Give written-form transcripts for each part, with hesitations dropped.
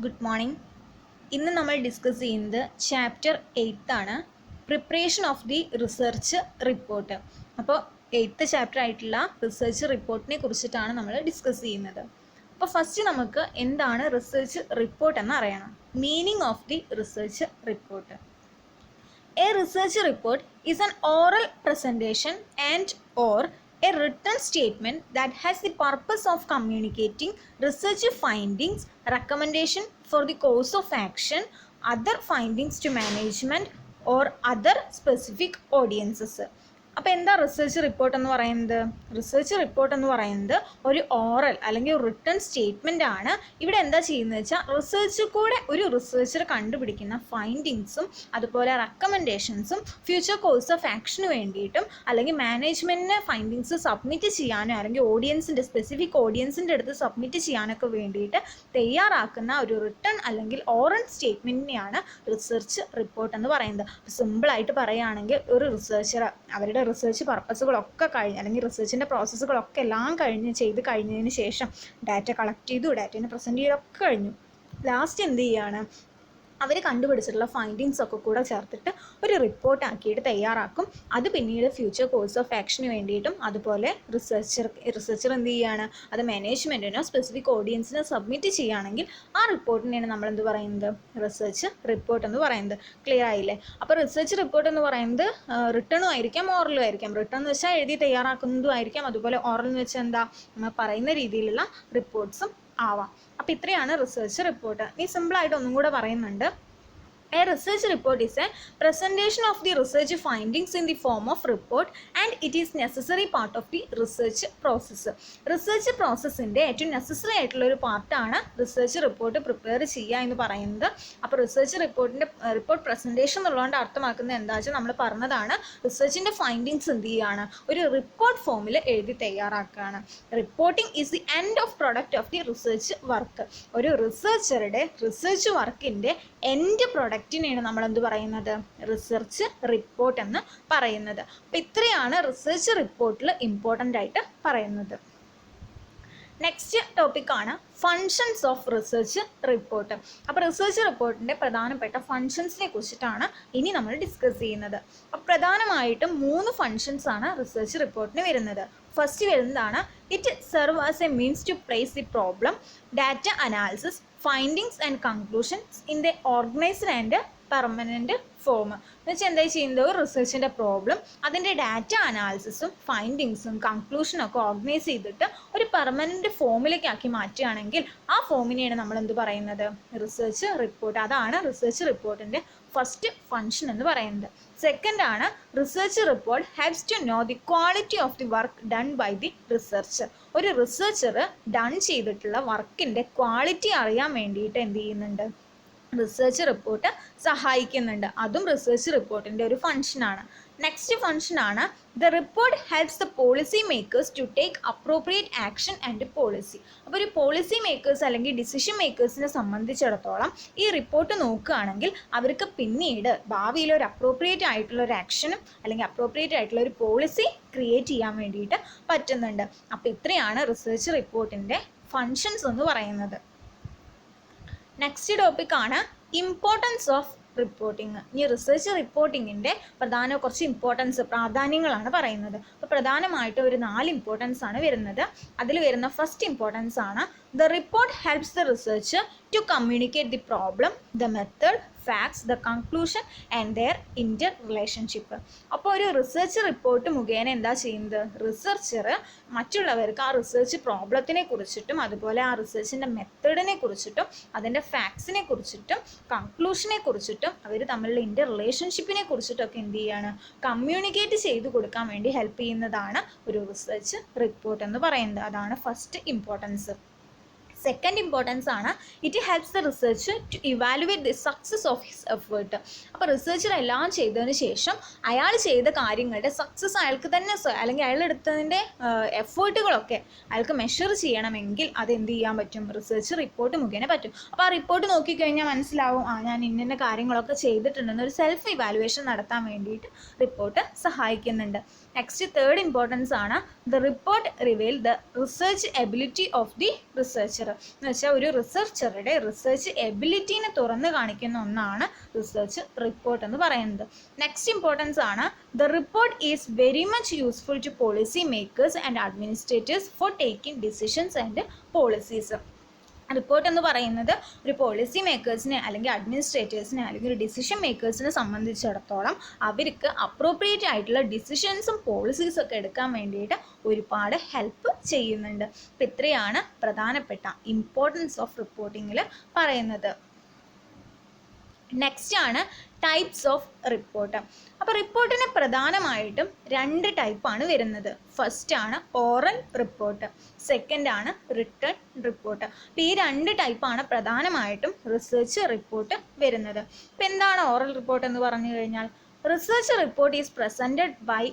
Good morning. ഇന്ന് നമ്മൾ discuss ചെയ്യുന്നത് ചാപ്റ്റർ 8 ആണ്, preparation of the research report. അപ്പോൾ 8th ചാപ്റ്റർ ആയിട്ടുള്ള റിസർച്ച് റിപ്പോർട്ടിനെ കുറിച്ചിട്ടാണ് നമ്മൾ ഡിസ്കസ് ചെയ്യുന്നത്. അപ്പോൾ ഫസ്റ്റ് നമുക്ക് എന്താണ് റിസർച്ച് റിപ്പോർട്ട് എന്ന് അറിയണം. Meaning of the research report. A research report is an oral presentation and or a written statement that has the purpose of communicating research findings, recommendation for the course of action, other findings to management or other specific audiences. അപ്പോൾ എന്താ research report എന്ന് പറയുന്നത്? Research report എന്ന് പറയുന്നത് ഒരു oral അല്ലെങ്കിൽ ഒരു written statement ആണ്. ഇവിടെ എന്താ ചെയ്യുന്നത് വെച്ചാൽ റിസർച്ച് കൂടെ ഒരു റിസർച്ചർ കണ്ടുപിടിക്കുന്ന ഫൈൻഡിങ്സും അതുപോലെ റെക്കമെൻഡേഷൻസും ഫ്യൂച്ചർ കോഴ്സ് ഓഫ് ആക്ഷന് വേണ്ടിയിട്ടും അല്ലെങ്കിൽ മാനേജ്മെൻറ്റിന് ഫൈൻഡിങ്സ് സബ്മിറ്റ് ചെയ്യാനോ അല്ലെങ്കിൽ ഓഡിയൻസിൻ്റെ സ്പെസിഫിക് ഓഡിയൻസിൻ്റെ അടുത്ത് സബ്മിറ്റ് ചെയ്യാനൊക്കെ വേണ്ടിയിട്ട് തയ്യാറാക്കുന്ന ഒരു റിട്ടൺ അല്ലെങ്കിൽ ഓറൽ സ്റ്റേറ്റ്മെൻറ്റിനെയാണ് റിസർച്ച് റിപ്പോർട്ട് എന്ന് പറയുന്നത്. സിമ്പിളായിട്ട് പറയുകയാണെങ്കിൽ ഒരു റിസർച്ചർ അവരുടെ റിസർച്ച് പർപ്പസുകളൊക്കെ കഴിഞ്ഞ് അല്ലെങ്കിൽ റിസർച്ചിൻ്റെ പ്രോസസ്സുകളൊക്കെ എല്ലാം ചെയ്ത് കഴിഞ്ഞതിന് ശേഷം ഡാറ്റ കളക്ട് ചെയ്തു, ഡാറ്റേനെ പ്രസൻറ്റ് ചെയ്തൊക്കെ കഴിഞ്ഞു. ലാസ്റ്റ് എന്ത് ചെയ്യുകയാണ്? അവർ കണ്ടുപിടിച്ചിട്ടുള്ള ഫൈൻഡിങ്സ് ഒക്കെ കൂടെ ചേർത്തിട്ട് ഒരു റിപ്പോർട്ട് ആക്കിയിട്ട് തയ്യാറാക്കും. അത് പിന്നീട് ഫ്യൂച്ചർ കോഴ്സ് ഓഫ് ആക്ഷന് വേണ്ടിയിട്ടും അതുപോലെ റിസർച്ചർ എന്ത് ചെയ്യുകയാണ്? അത് മാനേജ്മെൻറ്റിനോ സ്പെസിഫിക് ഓഡിയൻസിനോ സബ്മിറ്റ് ചെയ്യുകയാണെങ്കിൽ ആ റിപ്പോർട്ടിനെയാണ് നമ്മൾ എന്ത് പറയുന്നത്? റിസർച്ച് റിപ്പോർട്ട് എന്ന് പറയുന്നത്. ക്ലിയർ ആയില്ലേ? അപ്പോൾ റിസർച്ച് റിപ്പോർട്ട് എന്ന് പറയുന്നത് റിട്ടണും ആയിരിക്കാം ഓറലും ആയിരിക്കാം. റിട്ടൺ എന്ന് വെച്ചാൽ എഴുതി തയ്യാറാക്കുന്നതും ആയിരിക്കാം, അതുപോലെ ഓറൽ എന്ന് വെച്ചാൽ എന്താ നമ്മൾ പറയുന്ന രീതിയിലുള്ള റിപ്പോർട്ട്സും ആവാം. അപ്പോൾ ഇത്രയാണ് റിസർച്ച് റിപ്പോർട്ട്. ഈ സിമ്പിളായിട്ട് ഒന്നും കൂടെ പറയുന്നുണ്ട്. A research report is a presentation of the research findings in the form of report and it is necessary part of the research process. Research പ്രോസസ്സിൻ്റെ ഏറ്റവും നെസസറി ആയിട്ടുള്ള ഒരു പാർട്ടാണ് റിസർച്ച് റിപ്പോർട്ട് പ്രിപ്പയർ ചെയ്യുക എന്ന് പറയുന്നത്. അപ്പോൾ റിസർച്ച് റിപ്പോർട്ട് പ്രസൻറ്റേഷൻ എന്നുള്ളതുകൊണ്ട് അർത്ഥമാക്കുന്നത് എന്താ വെച്ചാൽ നമ്മൾ പറഞ്ഞതാണ് റിസർച്ചിൻ്റെ ഫൈൻഡിങ്സ് എന്ത് ചെയ്യുകയാണ്? ഒരു റിപ്പോർട്ട് ഫോമിൽ എഴുതി തയ്യാറാക്കുകയാണ്. Reporting is the end of product of the research work. ഒരു റിസർച്ചറുടെ റിസർച്ച് വർക്കിൻ്റെ എൻഡ് പ്രൊഡക്റ്റിനെയാണ് നമ്മളെന്ത് പറയുന്നത്? റിസർച്ച് റിപ്പോർട്ട് എന്ന് പറയുന്നത്. അപ്പോൾ ഇത്രയാണ് റിസർച്ച് റിപ്പോർട്ടിൽ ഇമ്പോർട്ടൻ്റ് ആയിട്ട് പറയുന്നത്. നെക്സ്റ്റ് ടോപ്പിക്കാണ് ഫങ്ഷൻസ് ഓഫ് റിസർച്ച് റിപ്പോർട്ട്. അപ്പോൾ റിസർച്ച് റിപ്പോർട്ടിൻ്റെ പ്രധാനപ്പെട്ട ഫങ്ഷൻസിനെ കുറിച്ചിട്ടാണ് ഇനി നമ്മൾ ഡിസ്കസ് ചെയ്യുന്നത്. അപ്പോൾ പ്രധാനമായിട്ടും 3 ഫങ്ഷൻസ് ആണ് റിസർച്ച് റിപ്പോർട്ടിന് വരുന്നത്. ഫസ്റ്റ് വരുന്നതാണ് it serve as a means to place the problem, data analysis, findings and conclusions in the organized and permanent form. എന്ന് വെച്ചാൽ എന്താ ചെയ്യുന്നത്? ഒരു റിസർച്ചിൻ്റെ പ്രോബ്ലം അതിൻ്റെ ഡാറ്റ അനാലിസിസും ഫൈൻഡിങ്സും കൺക്ലൂഷനും ഒക്കെ ഓർഗനൈസ് ചെയ്തിട്ട് ഒരു പെർമനൻറ്റ് ഫോമിലേക്ക് ആക്കി മാറ്റുകയാണെങ്കിൽ ആ ഫോമിനെയാണ് നമ്മൾ എന്ത് പറയുന്നത്? Research report. അതാണ് റിസർച്ച് റിപ്പോർട്ടിൻ്റെ ഫസ്റ്റ് ഫങ്ഷൻ എന്ന് പറയുന്നത്. സെക്കൻഡ് ആണ് research report haves to know the quality of the work done by the researcher. ഒരു റിസർച്ചർ ഡൺ ചെയ്തിട്ടുള്ള വർക്കിൻ്റെ ക്വാളിറ്റി അറിയാൻ വേണ്ടിയിട്ട് എന്ത് ചെയ്യുന്നുണ്ട്? റിസർച്ച് റിപ്പോർട്ട് സഹായിക്കുന്നുണ്ട്. അതും റിസർച്ച് റിപ്പോർട്ടിൻ്റെ ഒരു ഫങ്ഷനാണ്. നെക്സ്റ്റ് ഫങ്ഷനാണ് the report helps the policy makers to take appropriate action and policy. അപ്പോൾ ഒരു പോളിസി മേക്കേഴ്സ് അല്ലെങ്കിൽ ഡിസിഷൻ മേക്കേഴ്സിനെ സംബന്ധിച്ചിടത്തോളം ഈ റിപ്പോർട്ട് നോക്കുകയാണെങ്കിൽ അവർക്ക് പിന്നീട് ഭാവിയിൽ ഒരു അപ്രോപ്രിയേറ്റ് ആയിട്ടുള്ള ഒരു ആക്ഷനും അല്ലെങ്കിൽ അപ്രോപ്രിയേറ്റ് ആയിട്ടുള്ള ഒരു പോളിസി ക്രിയേറ്റ് ചെയ്യാൻ വേണ്ടിയിട്ട് പറ്റുന്നുണ്ട്. അപ്പോൾ ഇത്രയാണ് റിസർച്ച് റിപ്പോർട്ടിൻ്റെ ഫങ്ഷൻസ് എന്ന് പറയുന്നത്. നെക്സ്റ്റ് ടോപ്പിക്കാണ് ഇമ്പോർട്ടൻസ് ഓഫ് റിപ്പോർട്ടിങ്. ഈ റിസർച്ച് റിപ്പോർട്ടിങ്ങിൻ്റെ കുറച്ച് പ്രാധാന്യങ്ങളാണ് പറയുന്നത്. അപ്പോൾ പ്രധാനമായിട്ടും ഒരു 4 ഇമ്പോർട്ടൻസ് ആണ് വരുന്നത്. അതിൽ വരുന്ന ഫസ്റ്റ് ഇമ്പോർട്ടൻസ് ആണ് the report helps the researcher to communicate the problem, the method, facts, the conclusion and their interrelationship. അപ്പോൾ ഒരു റിസർച്ച് റിപ്പോർട്ട് മുഖേന എന്താ ചെയ്യുന്നത്? റിസർച്ചർ മറ്റുള്ളവർക്ക് ആ റിസർച്ച് പ്രോബ്ലത്തിനെ കുറിച്ചിട്ടും അതുപോലെ ആ റിസർച്ചിൻ്റെ മെത്തേഡിനെ കുറിച്ചിട്ടും അതിൻ്റെ ഫാക്ട്സിനെ കുറിച്ചിട്ടും കൺക്ലൂഷനെ കുറിച്ചിട്ടും അവർ തമ്മിലുള്ള ഇൻ്റർ റിലേഷൻഷിപ്പിനെ കുറിച്ചിട്ടൊക്കെ എന്ത് ചെയ്യാണ്? കമ്മ്യൂണിക്കേറ്റ് ചെയ്ത് കൊടുക്കാൻ വേണ്ടി ഹെൽപ്പ് ചെയ്യുന്നതാണ് ഒരു റിസർച്ച് റിപ്പോർട്ട് എന്ന് പറയുന്നത്. അതാണ് ഫസ്റ്റ് ഇമ്പോർട്ടൻസ്. സെക്കൻഡ് ഇമ്പോർട്ടൻസ് ആണ് it helps the researcher to evaluate the success of his effort. അപ്പോൾ റിസർച്ചർ എല്ലാം ചെയ്തതിന് ശേഷം അയാൾ ചെയ്ത കാര്യങ്ങളുടെ സക്സസ് അയാൾക്ക് തന്നെ അല്ലെങ്കിൽ അയാൾ എടുത്തതിൻ്റെ എഫേർട്ടുകളൊക്കെ അയാൾക്ക് മെഷർ ചെയ്യണമെങ്കിൽ അത് എന്ത് ചെയ്യാൻ പറ്റും? റിസർച്ച് റിപ്പോർട്ട് മുഖേന പറ്റും. അപ്പോൾ ആ റിപ്പോർട്ട് നോക്കിക്കഴിഞ്ഞാൽ മനസ്സിലാവും ഞാൻ ഇന്ന കാര്യങ്ങളൊക്കെ ചെയ്തിട്ടുണ്ടെന്നൊരു സെൽഫ് ഇവാലുവേഷൻ നടത്താൻ വേണ്ടിയിട്ട് റിപ്പോർട്ട് സഹായിക്കുന്നുണ്ട്. നെക്സ്റ്റ് തേർഡ് ഇമ്പോർട്ടൻസ് ആണ് the report reveal the research ability of the researcher. എന്ന് വെച്ചാൽ ഒരു റിസർച്ചറുടെ റിസർച്ച് എബിലിറ്റീനെ തുറന്നു കാണിക്കുന്ന ഒന്നാണ് റിസർച്ച് റിപ്പോർട്ട് എന്ന് പറയുന്നത്. നെക്സ്റ്റ് ഇമ്പോർട്ടൻസ് ആണ്, the report is very much useful to policy makers and administrators for taking decisions and policies. Report എന്ന് പറയുന്നത് ഒരു പോളിസി മേക്കേഴ്സിനെ അല്ലെങ്കിൽ അഡ്മിനിസ്ട്രേറ്റേഴ്സിനെ അല്ലെങ്കിൽ ഒരു ഡിസിഷൻ മേക്കേഴ്സിനെ സംബന്ധിച്ചിടത്തോളം അവർക്ക് അപ്രോപ്രിയേറ്റ് ആയിട്ടുള്ള ഡിസിഷൻസും പോളിസീസും ഒക്കെ എടുക്കാൻ വേണ്ടിയിട്ട് ഒരുപാട് ഹെൽപ്പ് ചെയ്യുന്നുണ്ട്. അപ്പം ഇത്രയാണ് പ്രധാനപ്പെട്ട ഇമ്പോർട്ടൻസ് ഓഫ് റിപ്പോർട്ടിങ്ങിൽ പറയുന്നത്. നെക്സ്റ്റ് ആണ് ടൈപ്സ് ഓഫ് റിപ്പോർട്ട്. അപ്പോൾ റിപ്പോർട്ടിന് പ്രധാനമായിട്ടും 2 ടൈപ്പാണ് വരുന്നത്. ഫസ്റ്റ് ആണ് ഓറൽ റിപ്പോർട്ട്, സെക്കൻഡ് ആണ് റിട്ടേൺ റിപ്പോർട്ട്. അപ്പോൾ ഈ 2 ടൈപ്പാണ് പ്രധാനമായിട്ടും റിസർച്ച് റിപ്പോർട്ട് വരുന്നത്. അപ്പോൾ എന്താണ് ഓറൽ റിപ്പോർട്ട് എന്ന് പറഞ്ഞു കഴിഞ്ഞാൽ, research report is presented by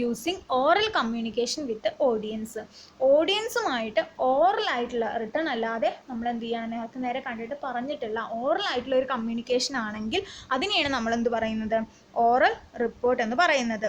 using oral communication with audience. ഓഡിയൻസുമായിട്ട് ഓറൽ ആയിട്ടുള്ള, റിട്ടേൺ അല്ലാതെ നമ്മൾ എന്ത് ചെയ്യാണ്, നേരത്തെ നേരെ കണ്ടിട്ട് പറഞ്ഞിട്ടുള്ള ഓറൽ ആയിട്ടുള്ള ഒരു കമ്മ്യൂണിക്കേഷൻ ആണെങ്കിൽ അതിനെയാണ് നമ്മൾ എന്ത് പറയുന്നത്, ഓറൽ റിപ്പോർട്ട് എന്ന് പറയുന്നത്.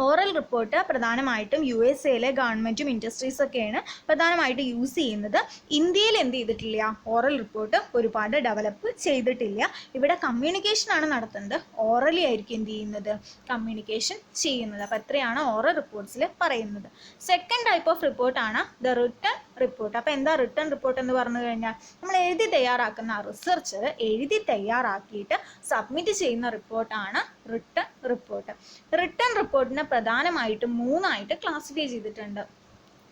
ഓറൽ റിപ്പോർട്ട് പ്രധാനമായിട്ടും USA ഗവൺമെൻറ്റും ഇൻഡസ്ട്രീസൊക്കെയാണ് പ്രധാനമായിട്ട് യൂസ് ചെയ്യുന്നത്. ഇന്ത്യയിൽ എന്ത് ചെയ്തിട്ടില്ല, ഓറൽ റിപ്പോർട്ട് ഒരുപാട് ഡെവലപ്പ് ചെയ്തിട്ടില്ല. ഇവിടെ കമ്മ്യൂണിക്കേഷനാണ് നടത്തുന്നത്, ഓറലി ആയിരിക്കും എന്ത് ചെയ്യുന്നത്, കമ്മ്യൂണിക്കേഷൻ ചെയ്യുന്നത്. അപ്പോൾ എത്രയാണ് ഓറൽ റിപ്പോർട്ട്സിൽ പറയുന്നത്. സെക്കൻഡ് ടൈപ്പ് ഓഫ് റിപ്പോർട്ടാണ് ദ റിട്ടേൺ റിപ്പോർട്ട്. അപ്പോൾ എന്താ റിട്ടേൺ റിപ്പോർട്ട് എന്ന് പറഞ്ഞു കഴിഞ്ഞാൽ, നമ്മൾ എഴുതി തയ്യാറാക്കുന്ന റിസർച്ച് എഴുതി തയ്യാറാക്കിയിട്ട് സബ്മിറ്റ് ചെയ്യുന്ന റിപ്പോർട്ടാണ് റിട്ടേൺ റിപ്പോർട്ട്. റിട്ടേൺ റിപ്പോർട്ടിനെ പ്രധാനമായിട്ടും 3 ആയിട്ട് ക്ലാസിഫൈ ചെയ്തിട്ടുണ്ട്.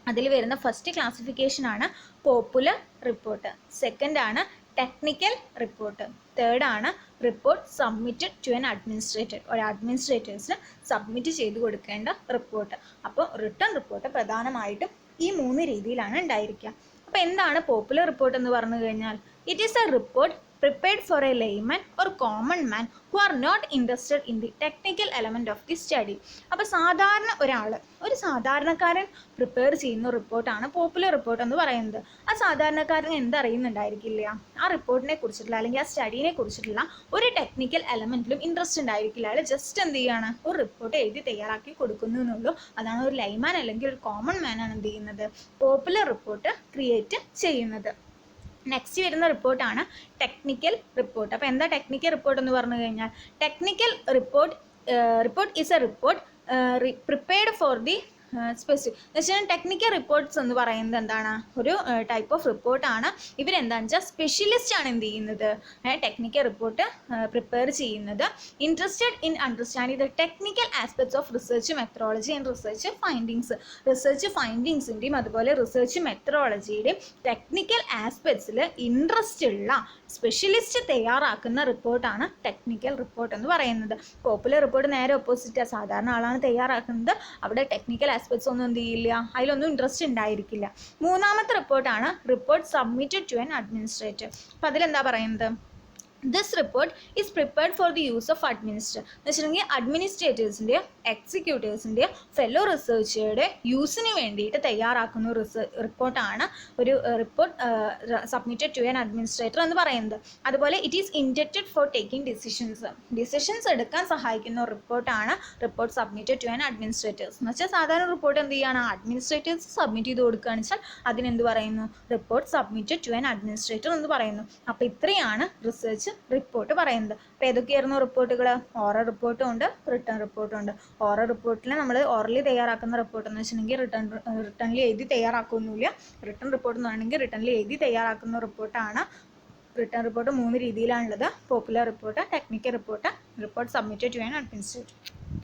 അതിൽ വരുന്ന ഫസ്റ്റ് ക്ലാസിഫിക്കേഷൻ ആണ് പോപ്പുലർ റിപ്പോർട്ട്, സെക്കൻഡ് ആണ് ടെക്നിക്കൽ റിപ്പോർട്ട്, തേർഡ് ആണ് report submitted to an administrator, ഒരു അഡ്മിനിസ്ട്രേറ്റേഴ്സിന് സബ്മിറ്റ് ചെയ്ത് കൊടുക്കേണ്ട റിപ്പോർട്ട്. അപ്പോൾ റിട്ടേൺ റിപ്പോർട്ട് പ്രധാനമായിട്ടും ഈ 3 രീതിയിലാണ് ഉണ്ടായിരിക്കുക. അപ്പോൾ എന്താണ് പോപ്പുലർ റിപ്പോർട്ട് എന്ന് പറഞ്ഞു കഴിഞ്ഞാൽ, it is A report prepared for a layman or common man who are not interested in the technical element of the study. അപ്പോൾ സാധാരണ ഒരു സാധാരണക്കാരൻ പ്രിപ്പയർ ചെയ്യുന്ന റിപ്പോർട്ടാണ് പോപ്പുലർ റിപ്പോർട്ട് എന്ന് പറയുന്നത്. ആ സാധാരണക്കാരൻ എന്തറിയുന്നുണ്ടായിരിക്കില്ല, ആ റിപ്പോർട്ടിനെ കുറിച്ചിട്ടുള്ള അല്ലെങ്കിൽ ആ സ്റ്റഡീനെ കുറിച്ചിട്ടുള്ള ഒരു ടെക്നിക്കൽ എലമെൻറ്റിലും ഇൻട്രസ്റ്റ് ഉണ്ടായിരിക്കില്ല. അയാൾ ജസ്റ്റ് എന്ത് ചെയ്യാണ്, ഒരു റിപ്പോർട്ട് എഴുതി തയ്യാറാക്കി കൊടുക്കുന്നു എന്നുള്ളൂ. അതാണ് ഒരു ലൈമാൻ അല്ലെങ്കിൽ ഒരു കോമൺ മാനാണ് എന്ത് ചെയ്യുന്നത്, പോപ്പുലർ റിപ്പോർട്ട് ക്രിയേറ്റ് ചെയ്യുന്നത്. നെക്സ്റ്റ് വരുന്ന റിപ്പോർട്ടാണ് ടെക്നിക്കൽ റിപ്പോർട്ട്. അപ്പോൾ എന്താ ടെക്നിക്കൽ റിപ്പോർട്ട് എന്ന് പറഞ്ഞു കഴിഞ്ഞാൽ, technical report is A report prepared for the specific എന്ന് വെച്ചാൽ ടെക്നിക്കൽ റിപ്പോർട്ട്സ് എന്ന് പറയുന്നത് എന്താണ്, ഒരു ടൈപ്പ് ഓഫ് റിപ്പോർട്ടാണ്. ഇവരെന്താണെന്ന് വെച്ചാൽ സ്പെഷ്യലിസ്റ്റ് ആണ് എന്ത് ചെയ്യുന്നത്, ടെക്നിക്കൽ റിപ്പോർട്ട് പ്രിപ്പയർ ചെയ്യുന്നത്. Interested in understanding the technical aspects of research methodology and research findings. Research ഫൈൻഡിങ്സിൻ്റെയും അതുപോലെ റിസർച്ച് മെത്തഡോളജിയുടെയും ടെക്നിക്കൽ ആസ്പെക്ട്സിൽ ഇൻട്രസ്റ്റ് ഉള്ള സ്പെഷ്യലിസ്റ്റ് തയ്യാറാക്കുന്ന റിപ്പോർട്ടാണ് ടെക്നിക്കൽ റിപ്പോർട്ട് എന്ന് പറയുന്നത്. പോപ്പുലർ റിപ്പോർട്ട് നേരെ ഓപ്പോസിറ്റാണ്, സാധാരണ ആളാണ് തയ്യാറാക്കുന്നത്. അവിടെ ടെക്നിക്കൽ ആസ്പെക്ട്സ് ഒന്നും എന്ത് ചെയ്യില്ല, അതിലൊന്നും ഇൻട്രസ്റ്റ് ഉണ്ടായിരിക്കില്ല. മൂന്നാമത്തെ റിപ്പോർട്ടാണ് report submitted to an administrator. അപ്പോൾ അതിലെന്താ പറയുന്നത്, this report is prepared for the use of administrator. എന്ന് വെച്ചിട്ടുണ്ടെങ്കിൽ അഡ്മിനിസ്ട്രേറ്റേഴ്സിൻ്റെയോ എക്സിക്യൂട്ടീവ്സിൻ്റെയോ ഫെല്ലോ റിസർച്ചറുടെ യൂസിന് വേണ്ടിയിട്ട് തയ്യാറാക്കുന്ന റിപ്പോർട്ടാണ് ഒരു report submitted to an administrator എന്ന് പറയുന്നത്. അതുപോലെ it is intended for taking decisions എടുക്കാൻ സഹായിക്കുന്ന റിപ്പോർട്ടാണ് report submitted to an administrators. എന്ന് വെച്ചാൽ സാധാരണ റിപ്പോർട്ട് എന്ത് ചെയ്യുകയാണ്, അഡ്മിനിസ്ട്രേറ്റേഴ്സ് സബ്മിറ്റ് ചെയ്ത് കൊടുക്കുകയാണെന്ന് വെച്ചാൽ അതിനെന്ത് പറയുന്നു, report submitted to an administrator എന്ന് പറയുന്നു. അപ്പോൾ ഇത്രയാണ് റിസർച്ച് റിപ്പോർട്ട് പറയുന്നത്. അപ്പോൾ ഏതൊക്കെയായിരുന്നു റിപ്പോർട്ടുകൾ, ഓറൽ റിപ്പോർട്ടും ഉണ്ട്, റിട്ടേൺ റിപ്പോർട്ടും ഉണ്ട്. ഓറൽ റിപ്പോർട്ടിൽ നമ്മൾ ഓറലി തയ്യാറാക്കുന്ന റിപ്പോർട്ട് എന്ന് വെച്ചിട്ടുണ്ടെങ്കിൽ റിട്ടേണിൽ എഴുതി തയ്യാറാക്കൊന്നുമില്ല. റിട്ടേൺ റിപ്പോർട്ട് എന്ന് പറയുകയാണെങ്കിൽ റിട്ടേണിൽ എഴുതി തയ്യാറാക്കുന്ന റിപ്പോർട്ടാണ്. റിട്ടേൺ റിപ്പോർട്ട് 3 രീതിയിലാണുള്ളത്, popular report, technical report, report submitted to an administrator.